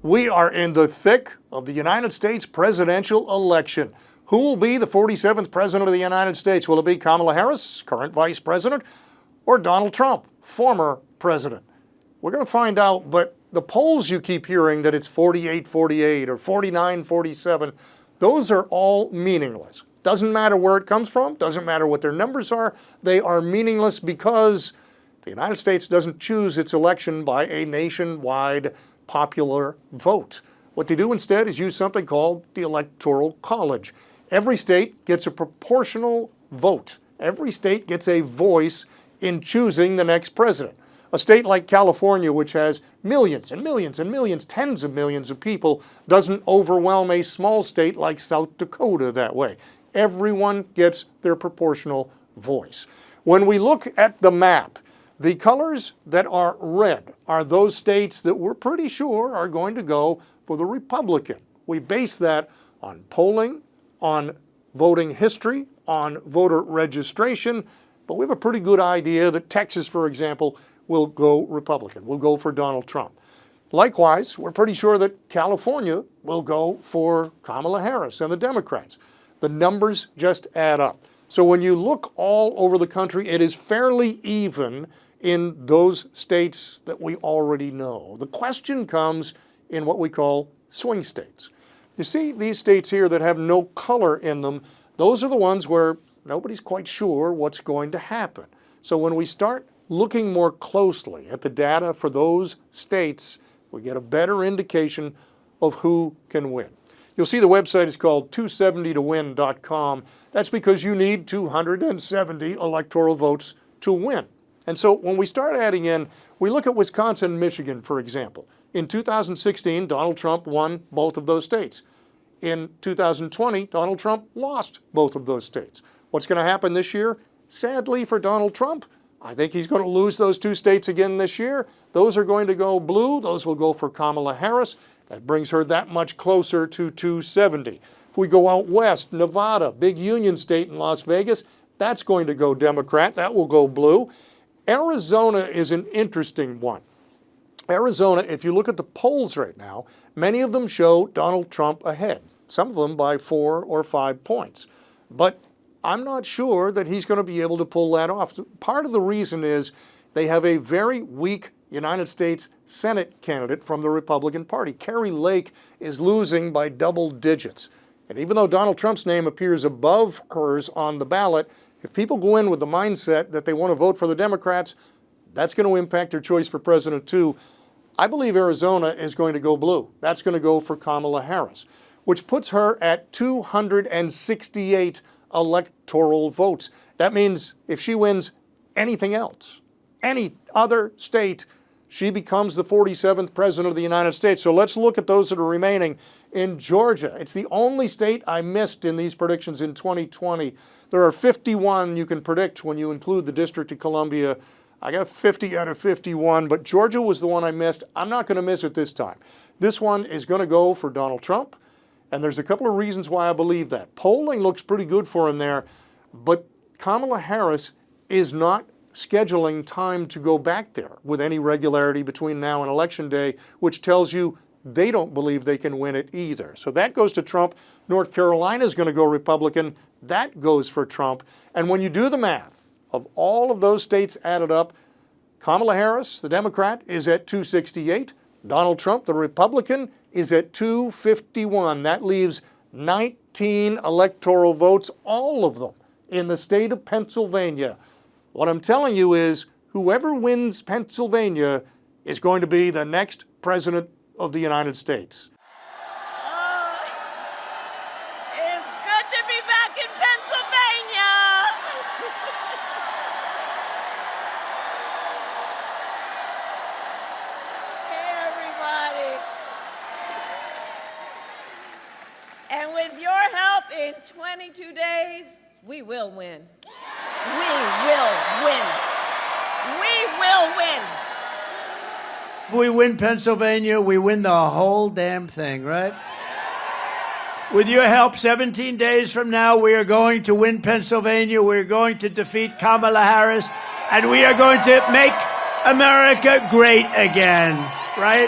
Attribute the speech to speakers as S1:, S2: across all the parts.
S1: We are in the thick of the United States presidential election. Who will be the 47th president of the United States? Will it be Kamala Harris, current vice president, or Donald Trump, former president? We're going to find out, but the polls you keep hearing that it's 48-48 or 49-47, those are all meaningless. Doesn't matter where it comes from, doesn't matter what their numbers are, they are meaningless because the United States doesn't choose its election by a nationwide popular vote. What they do instead is use something called the Electoral College. Every state gets a proportional vote. Every state gets a voice in choosing the next president. A state like California, which has millions and millions and millions, tens of millions of people, doesn't overwhelm a small state like South Dakota that way. Everyone gets their proportional voice. When we look at the map, the colors that are red are those states that we're pretty sure are going to go for the Republican. We base that on polling, on voting history, on voter registration, but we have a pretty good idea that Texas, for example, will go Republican, will go for Donald Trump. Likewise, we're pretty sure that California will go for Kamala Harris and the Democrats. The numbers just add up. So when you look all over the country, it is fairly even in those states that we already know. The question comes in what we call swing states. You see these states here that have no color in them, those are the ones where nobody's quite sure what's going to happen. So when we start looking more closely at the data for those states, we get a better indication of who can win. You'll see the website is called 270towin.com. That's because you need 270 electoral votes to win. And so when we start adding in, we look at Wisconsin and Michigan, for example. In 2016, Donald Trump won both of those states. In 2020, Donald Trump lost both of those states. What's going to happen this year? Sadly for Donald Trump, I think he's going to lose those two states again this year. Those are going to go blue. Those will go for Kamala Harris. That brings her that much closer to 270. If we go out west, Nevada, big union state in Las Vegas, that's going to go Democrat. That will go blue. Arizona is an interesting one. Arizona, if you look at the polls right now, many of them show Donald Trump ahead, some of them by 4 or 5 points. But I'm not sure that he's going to be able to pull that off. Part of the reason is they have a very weak United States Senate candidate from the Republican Party. Kari Lake is losing by double digits. And even though Donald Trump's name appears above hers on the ballot, if people go in with the mindset that they want to vote for the Democrats, that's going to impact their choice for president too. I believe Arizona is going to go blue. That's going to go for Kamala Harris, which puts her at 268 electoral votes. That means if she wins anything else, any other state, she becomes the 47th president of the United States. So let's look at those that are remaining. In Georgia, it's the only state I missed in these predictions in 2020. There are 51 you can predict when you include the District of Columbia. I got 50 out of 51, but Georgia was the one I missed. I'm not going to miss it this time. This one is going to go for Donald Trump, and there's a couple of reasons why I believe that. Polling looks pretty good for him there, but Kamala Harris is not scheduling time to go back there with any regularity between now and Election Day, which tells you they don't believe they can win it either. So that goes to Trump. North Carolina is going to go Republican. That goes for Trump. And when you do the math of all of those states added up, Kamala Harris, the Democrat, is at 268. Donald Trump, the Republican, is at 251. That leaves 19 electoral votes, all of them in the state of Pennsylvania. What I'm telling you is whoever wins Pennsylvania is going to be the next president of the United States.
S2: Oh, it's good to be back in Pennsylvania. Hey, everybody. And with your help, in 22 days, we will win. We will win. We will win.
S3: We win Pennsylvania, we win the whole damn thing, right? With your help, 17 days from now, we are going to win Pennsylvania. We're going to defeat Kamala Harris, and we are going to make America great again, right?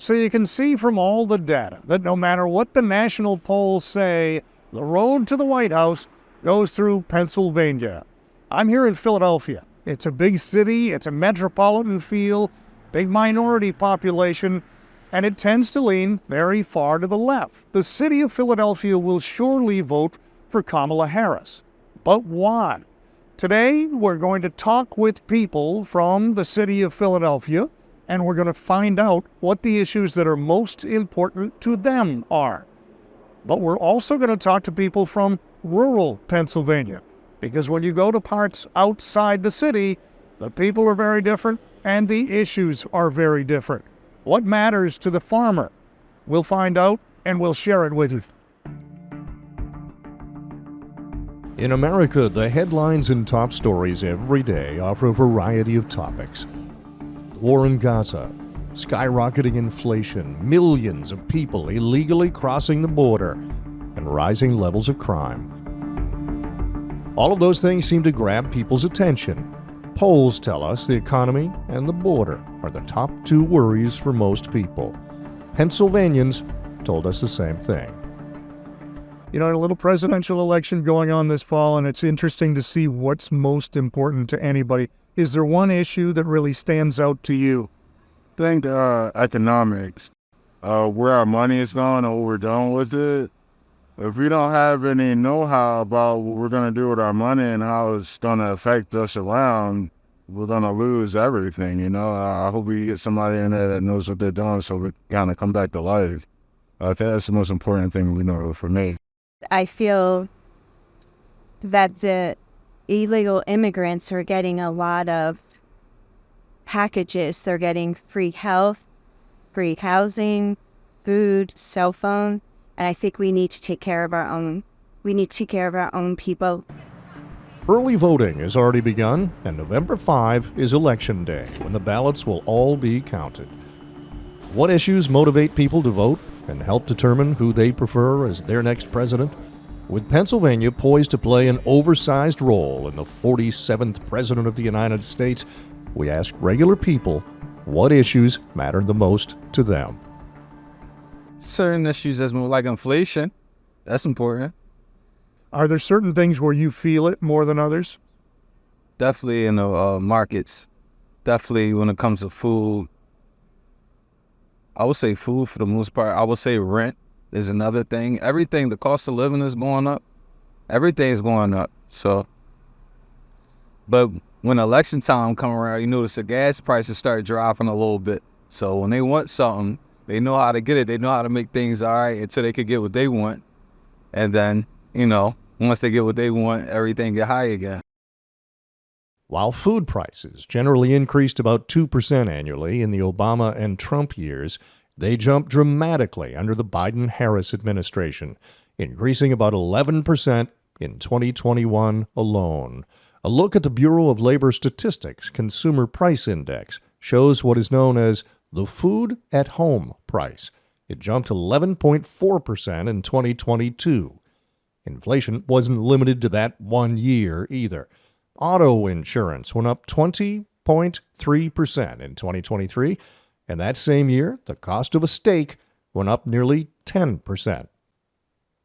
S1: So you can see from all the data that no matter what the national polls say, the road to the White House goes through Pennsylvania. I'm here in Philadelphia. It's a big city, it's a metropolitan feel, big minority population, and it tends to lean very far to the left. The city of Philadelphia will surely vote for Kamala Harris. But why? Today, we're going to talk with people from the city of Philadelphia, and we're going to find out what the issues that are most important to them are. But we're also going to talk to people from rural Pennsylvania, because when you go to parts outside the city, the people are very different and the issues are very different. What matters to the farmer? We'll find out and we'll share it with you.
S4: In America, the headlines and top stories every day offer a variety of topics. War in Gaza, skyrocketing inflation, millions of people illegally crossing the border, and rising levels of crime. All of those things seem to grab people's attention. Polls tell us the economy and the border are the top two worries for most people. Pennsylvanians told us the same thing.
S1: You know, a little presidential election going on this fall, and it's interesting to see what's most important to anybody. Is there one issue that really stands out to you?
S5: I think economics, where our money is going and what we're doing with it. If we don't have any know-how about what we're going to do with our money and how it's going to affect us around, we're going to lose everything, you know. I hope we get somebody in there that knows what they're doing so we kind of come back to life. I think that's the most important thing we know for me.
S6: I feel that the illegal immigrants are getting a lot of packages. They're getting free health, free housing, food, cell phone, and I think we need to take care of our own. We need to take care of our own people.
S4: Early voting has already begun, and November 5 is Election Day, when the ballots will all be counted. What issues motivate people to vote and help determine who they prefer as their next president? With Pennsylvania poised to play an oversized role in the 47th President of the United States, we ask regular people what issues matter the most to them.
S7: Certain issues as more like inflation, that's important.
S1: Are there certain things where you feel it more than others?
S7: Definitely in the markets. Definitely when it comes to food. I would say food for the most part. I would say rent is another thing. Everything, the cost of living is going up. Everything's going up. So, but when election time come around, you notice the gas prices start dropping a little bit. So when they want something, they know how to get it. They know how to make things all right until they could get what they want. And then, you know, once they get what they want, everything get high again.
S4: While food prices generally increased about 2% annually in the Obama and Trump years, they jumped dramatically under the Biden-Harris administration, increasing about 11% in 2021 alone. A look at the Bureau of Labor Statistics Consumer Price Index shows what is known as the food at home price. It jumped 11.4% in 2022. Inflation wasn't limited to that 1 year either. Auto insurance went up 20.3% in 2023, and that same year, the cost of a steak went up nearly 10%.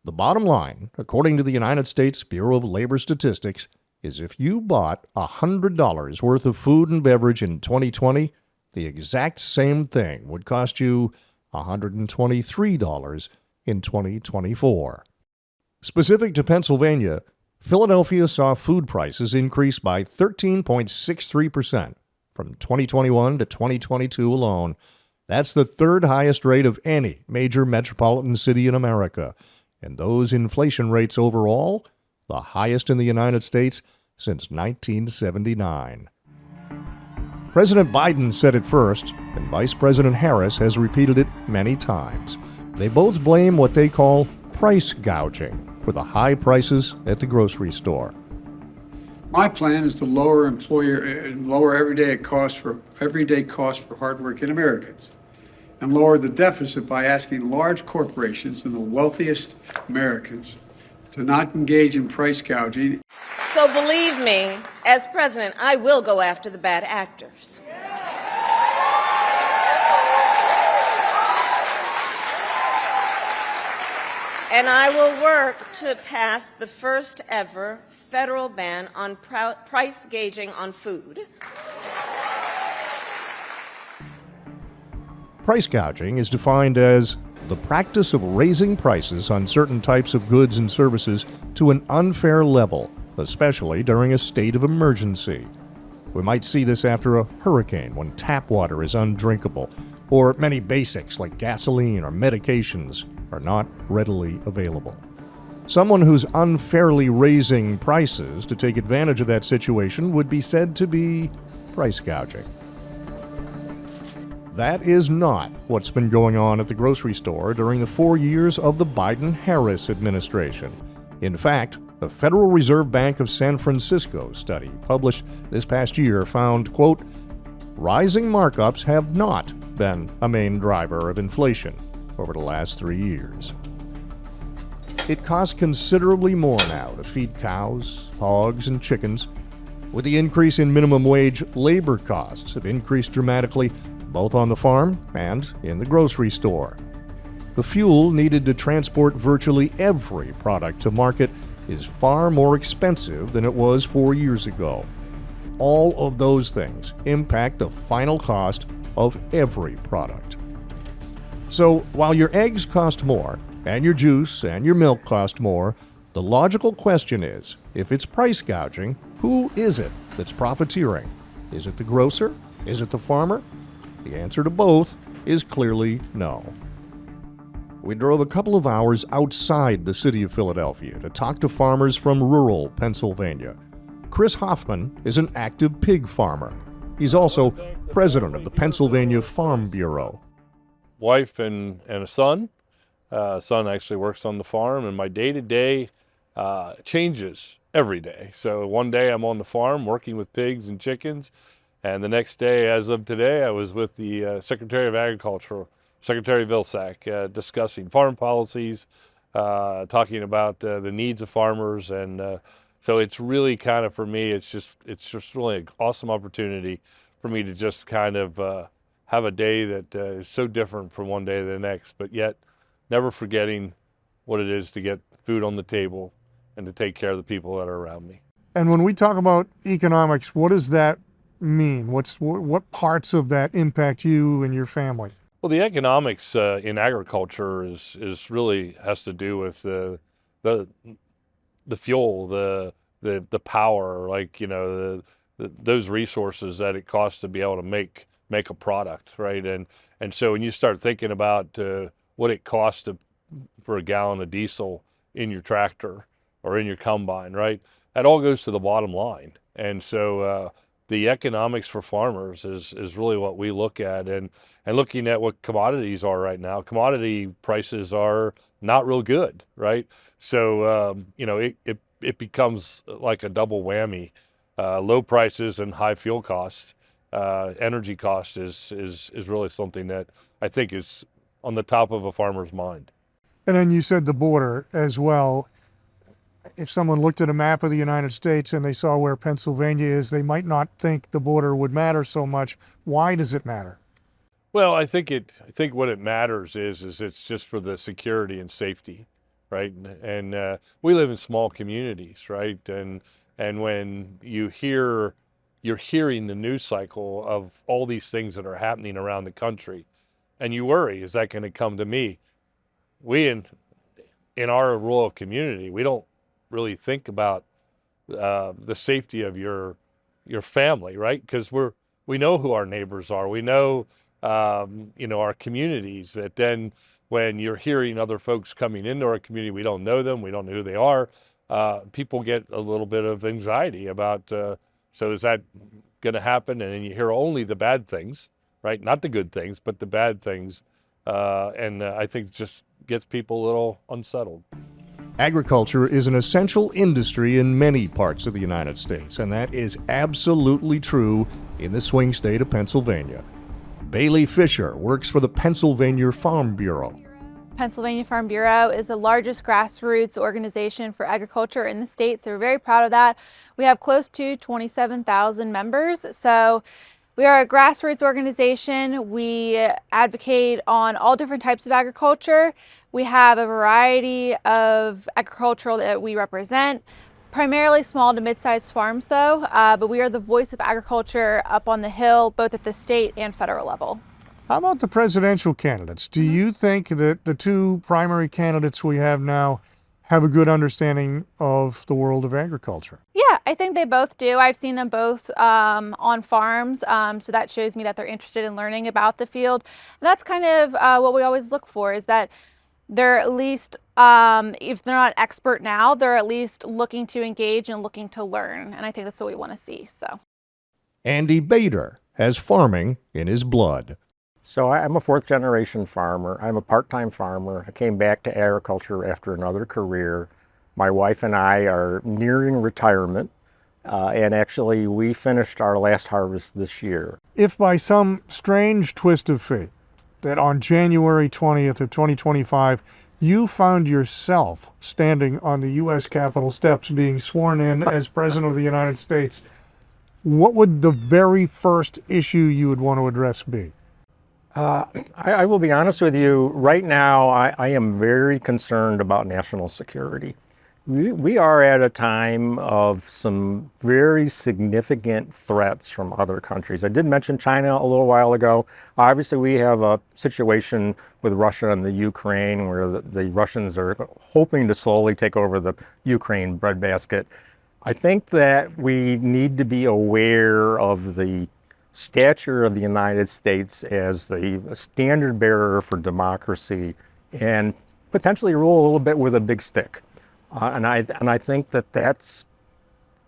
S4: The bottom line, according to the United States Bureau of Labor Statistics, is if you bought $100 worth of food and beverage in 2020, the exact same thing would cost you $123 in 2024. Specific to Pennsylvania, Philadelphia saw food prices increase by 13.63% from 2021 to 2022 alone. That's the third highest rate of any major metropolitan city in America. And those inflation rates overall, the highest in the United States since 1979. President Biden said it first, and Vice President Harris has repeated it many times. They both blame what they call price gouging for the high prices at the grocery store.
S8: My plan is to lower everyday costs for hardworking Americans and lower the deficit by asking large corporations and the wealthiest Americans to not engage in price gouging.
S2: So believe me, as president, I will go after the bad actors. and I will work to pass the first ever federal ban on price gauging on food.
S4: Price gouging is defined as the practice of raising prices on certain types of goods and services to an unfair level, especially during a state of emergency. We might see this after a hurricane when tap water is undrinkable, or many basics like gasoline or medications are not readily available. Someone who's unfairly raising prices to take advantage of that situation would be said to be price gouging. That is not what's been going on at the grocery store during the 4 years of the Biden-Harris administration. In fact, the Federal Reserve Bank of San Francisco study published this past year found, quote, rising markups have not been a main driver of inflation over the last 3 years. It costs considerably more now to feed cows, hogs, and chickens. With the increase in minimum wage, labor costs have increased dramatically both on the farm and in the grocery store. The fuel needed to transport virtually every product to market is far more expensive than it was 4 years ago. All of those things impact the final cost of every product. So while your eggs cost more, and your juice and your milk cost more, the logical question is, if it's price gouging, who is it that's profiteering? Is it the grocer? Is it the farmer? The answer to both is clearly no. We drove a couple of hours outside the city of Philadelphia to talk to farmers from rural Pennsylvania. Chris Hoffman is an active pig farmer. He's also president of the Pennsylvania Farm Bureau.
S9: Wife and a son. Son actually works on the farm, and my day-to-day changes every day. So one day I'm on the farm working with pigs and chickens, and the next day, as of today, I was with the Secretary of Agriculture, Secretary Vilsack, discussing farm policies, talking about the needs of farmers, and so it's really kind of, for me, it's just really an awesome opportunity for me to just kind of have a day that is so different from one day to the next, but yet never forgetting what it is to get food on the table and to take care of the people that are around me.
S1: And when we talk about economics, what does that mean? What parts of that impact you and your family?
S9: Well, the economics in agriculture is really has to do with the fuel, the power, like, you know, those resources that it costs to be able to make a product, right? And so when you start thinking about what it costs for a gallon of diesel in your tractor or in your combine, right? That all goes to the bottom line. And so the economics for farmers is really what we look at, and looking at what commodities are right now. Commodity prices are not real good, right? So you know, it becomes like a double whammy. Low prices and high fuel costs, energy cost is really something that I think is on the top of a farmer's mind.
S1: And then you said the border as well. If someone looked at a map of the United States and they saw where Pennsylvania is, they might not think the border would matter so much. Why does it matter?
S9: Well, I think what it matters is it's just for the security and safety, right? And we live in small communities, right? And when you're hearing the news cycle of all these things that are happening around the country, and you worry, is that going to come to me? We in our rural community, we don't really think about the safety of your family, right? Because we know who our neighbors are. We know you know, our communities. But then when you're hearing other folks coming into our community, we don't know them, we don't know who they are. People get a little bit of anxiety about. So is that going to happen? And then you hear only the bad things, right? Not the good things, but the bad things. And I think just gets people a little unsettled.
S4: Agriculture is an essential industry in many parts of the United States, and that is absolutely true in the swing state of Pennsylvania. Bailey Fisher works for the Pennsylvania Farm Bureau.
S10: Pennsylvania Farm Bureau is the largest grassroots organization for agriculture in the state, so we're very proud of that. We have close to 27,000 members, so We are a grassroots organization. We advocate on all different types of agriculture. We have a variety of agricultural that we represent, primarily small to mid-sized farms though, but we are the voice of agriculture up on the Hill, both at the state and federal level.
S1: How about the presidential candidates? Do you think that the two primary candidates we have now have a good understanding of the world of agriculture?
S10: Yeah, I think they both do. I've seen them both on farms, so that shows me that they're interested in learning about the field. And that's kind of what we always look for, is that they're at least, if they're not expert now, they're at least looking to engage and looking to learn. And I think that's what we want to see. So,
S4: Andy Bader has farming in his blood.
S11: So I'm a fourth generation farmer. I'm a part-time farmer. I came back to agriculture after another career. My wife and I are nearing retirement, and actually we finished our last harvest this year.
S1: If by some strange twist of fate that on January 20th of 2025, you found yourself standing on the U.S. Capitol steps being sworn in as President of the United States, what would the very first issue you would want to address be?
S11: I will be honest with you, right now I am very concerned about national security. We are at a time of some very significant threats from other countries. I did mention China a little while ago. Obviously, we have a situation with Russia and the Ukraine where the Russians are hoping to slowly take over the Ukraine breadbasket. I think that we need to be aware of the stature of the United States as the standard bearer for democracy and potentially rule a little bit with a big stick. And I think that's, to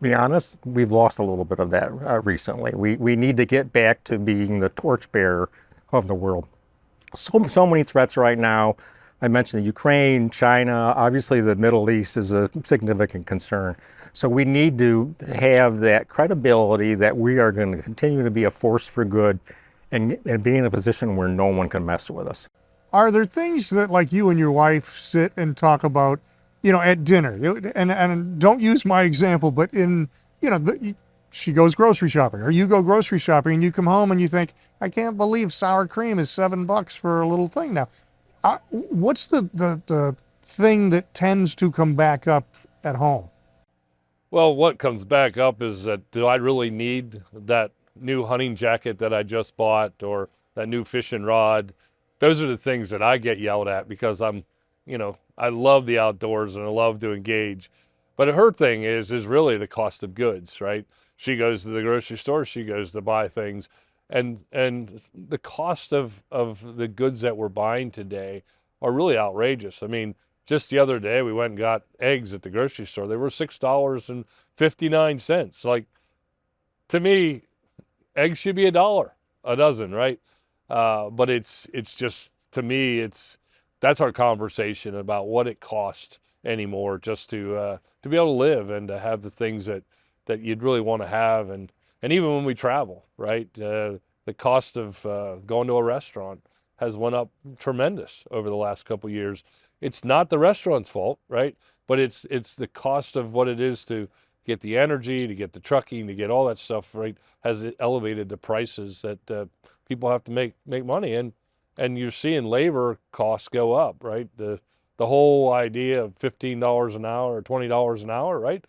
S11: be honest, we've lost a little bit of that recently. We need to get back to being the torchbearer of the world. So many threats right now. I mentioned Ukraine, China, obviously the Middle East is a significant concern. So we need to have that credibility that we are going to continue to be a force for good and be in a position where no one can mess with us.
S1: Are there things that, like, you and your wife sit and talk about, at dinner? And don't use my example, but she goes grocery shopping, or you go grocery shopping, and you come home and you think, I can't believe sour cream is $7 for a little thing now. What's the thing that tends to come back up at home?
S9: Well, what comes back up is that, do I really need that new hunting jacket that I just bought, or that new fishing rod? Those are the things that I get yelled at because I love the outdoors and I love to engage. But her thing is really the cost of goods, right? She goes to the grocery store, she goes to buy things, and the cost of the goods that we're buying today are really outrageous. I mean, just the other day, we went and got eggs at the grocery store. They were $6.59. Like, to me, eggs should be $1 a dozen, right? But it's just, to me, that's our conversation about what it costs anymore just to be able to live and to have the things that you'd really want to have, and even when we travel, right? The cost of going to a restaurant has went up tremendous over the last couple of years. It's not the restaurant's fault, right? But it's the cost of what it is to get the energy, to get the trucking, to get all that stuff, right, has elevated the prices that people have to make money. And you're seeing labor costs go up, right? The whole idea of $15 an hour or $20 an hour, right?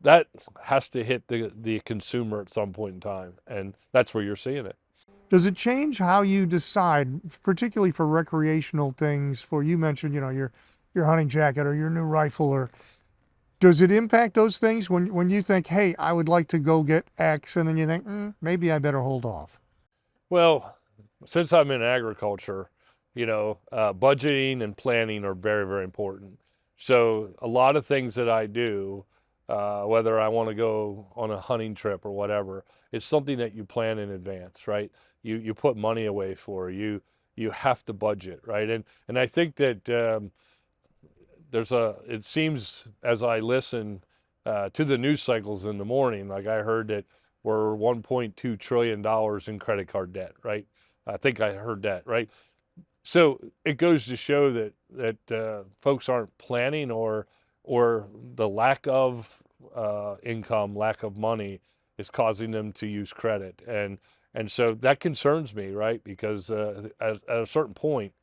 S9: That has to hit the consumer at some point in time, and that's where you're seeing it.
S1: Does it change how you decide, particularly for recreational things? For, you mentioned, your hunting jacket or your new rifle, or does it impact those things when you think, hey, I would like to go get X, and then you think, maybe I better hold off?
S9: Well, since I'm in agriculture, budgeting and planning are very, very important. So a lot of things that I do, whether I want to go on a hunting trip or whatever, it's something that you plan in advance, right? You put money away for. You have to budget, right? And I think that it seems, as I listen to the news cycles in the morning, like I heard that we're $1.2 trillion in credit card debt, right? I think I heard that, right? So it goes to show that folks aren't planning, or the lack of income, lack of money is causing them to use credit. And so that concerns me, right? Because at a certain point,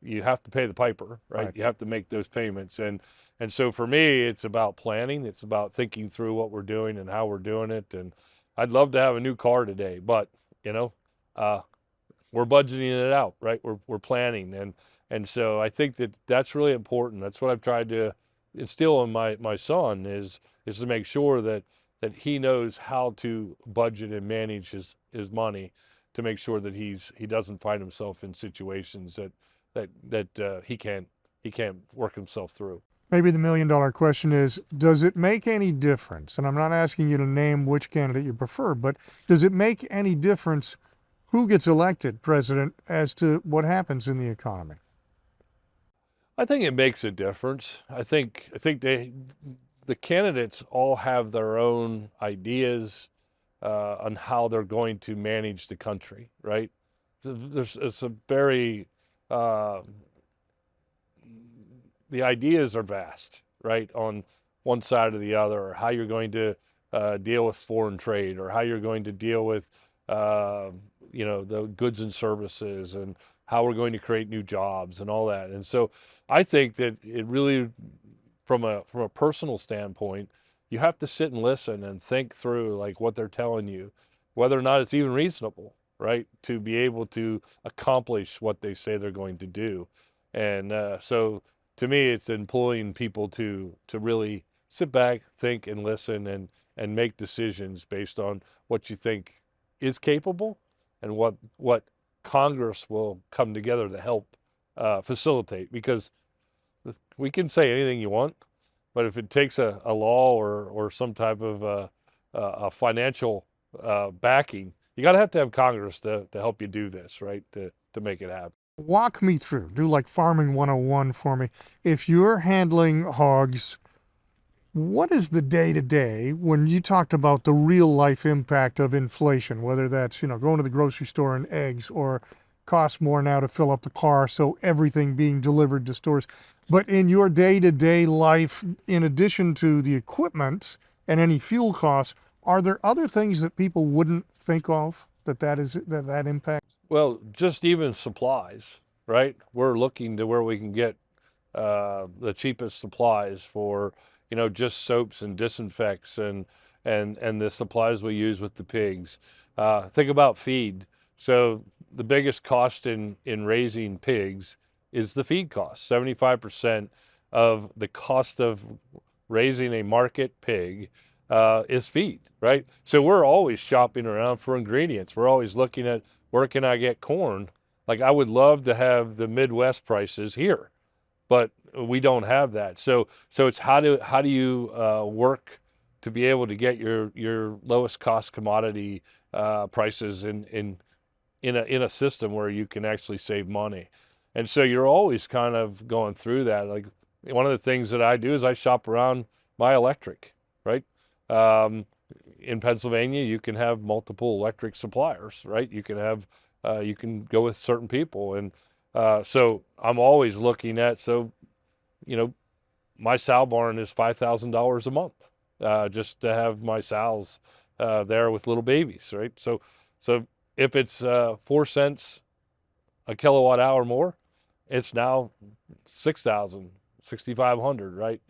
S9: you have to pay the piper, right?
S1: Right.
S9: You have to make those payments. And so for me, it's about planning. It's about thinking through what we're doing and how we're doing it. And I'd love to have a new car today, but we're budgeting it out, right? We're planning. And so I think that's really important. That's what I've tried to instill in my son is to make sure that he knows how to budget and manage his money to make sure that he doesn't find himself in situations that he can't work himself through.
S1: Maybe the million-dollar question is, does it make any difference? And I'm not asking you to name which candidate you prefer, but does it make any difference who gets elected president as to what happens in the economy?
S9: I think it makes a difference. I think the candidates all have their own ideas on how they're going to manage the country, right? It's a very the ideas are vast, right? On one side or the other, or how you're going to deal with foreign trade, or how you're going to deal with the goods and services, and how we're going to create new jobs and all that. And so I think that it really, from a personal standpoint, you have to sit and listen and think through like what they're telling you, whether or not it's even reasonable, right? To be able to accomplish what they say they're going to do. And so to me, it's employing people to really sit back, think, and listen, and make decisions based on what you think is capable and what Congress will come together to help facilitate. Because we can say anything you want, but if it takes a law or some type of a financial backing, you got to have Congress to help you do this, right? To make it happen.
S1: Walk me through, do like Farming 101 for me. If you're handling hogs, what is the day-to-day when you talked about the real-life impact of inflation, whether that's, going to the grocery store and eggs, or costs more now to fill up the car, so everything being delivered to stores. But in your day-to-day life, in addition to the equipment and any fuel costs, are there other things that people wouldn't think of that impact?
S9: Well, just even supplies, right? We're looking to where we can get the cheapest supplies for, just soaps and disinfects and the supplies we use with the pigs. Think about feed. So the biggest cost in raising pigs is the feed cost. 75% of the cost of raising a market pig is feed, right? So we're always shopping around for ingredients. We're always looking at, where can I get corn? Like, I would love to have the Midwest prices here, but we don't have that. So it's how do you work to be able to get your lowest cost commodity prices in a system where you can actually save money. And so you're always kind of going through that. Like, one of the things that I do is I shop around my electric, right? In Pennsylvania, you can have multiple electric suppliers, right? You can go with certain people. And so I'm always looking at, my sow barn is $5,000 a month just to have my sows there with little babies, right? So if it's 4 cents a kilowatt hour more, it's now 6,000, 6,500, right?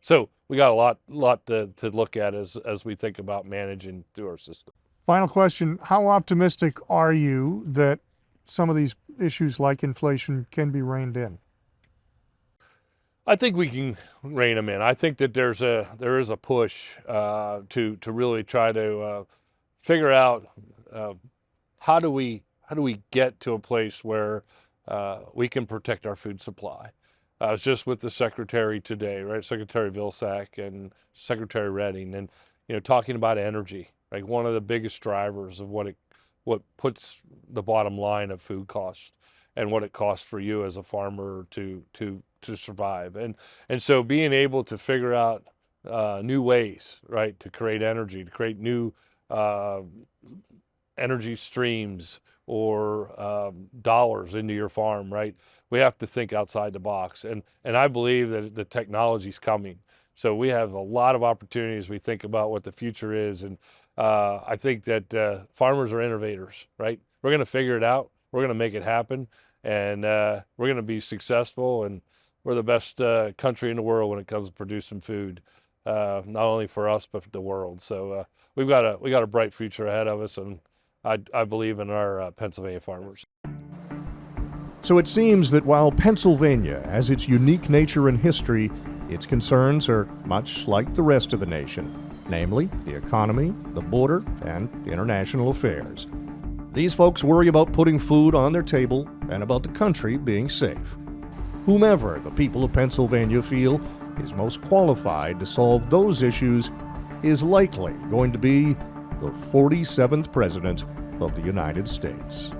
S9: So we got a lot to look at as we think about managing through our system.
S1: Final question, how optimistic are you that some of these issues like inflation can be reined in?
S9: I think we can rein them in. I think that there is a push to really try to figure out how do we get to a place where we can protect our food supply. I was just with the secretary today, right? Secretary Vilsack and Secretary Redding, and talking about energy, like one of the biggest drivers of what puts the bottom line of food costs and what it costs for you as a farmer to survive. And so being able to figure out new ways, right, to create energy, to create new energy streams or dollars into your farm, right? We have to think outside the box. And I believe that the technology's coming. So we have a lot of opportunities. We think about what the future is. And I think that farmers are innovators, right? We're going to figure it out. We're going to make it happen, and we're going to be successful. And we're the best country in the world when it comes to producing food, not only for us but for the world. So we've got a bright future ahead of us, and I believe in our Pennsylvania farmers.
S4: So it seems that while Pennsylvania has its unique nature and history, its concerns are much like the rest of the nation, namely the economy, the border, and international affairs. These folks worry about putting food on their table and about the country being safe. Whomever the people of Pennsylvania feel is most qualified to solve those issues is likely going to be the 47th President of the United States.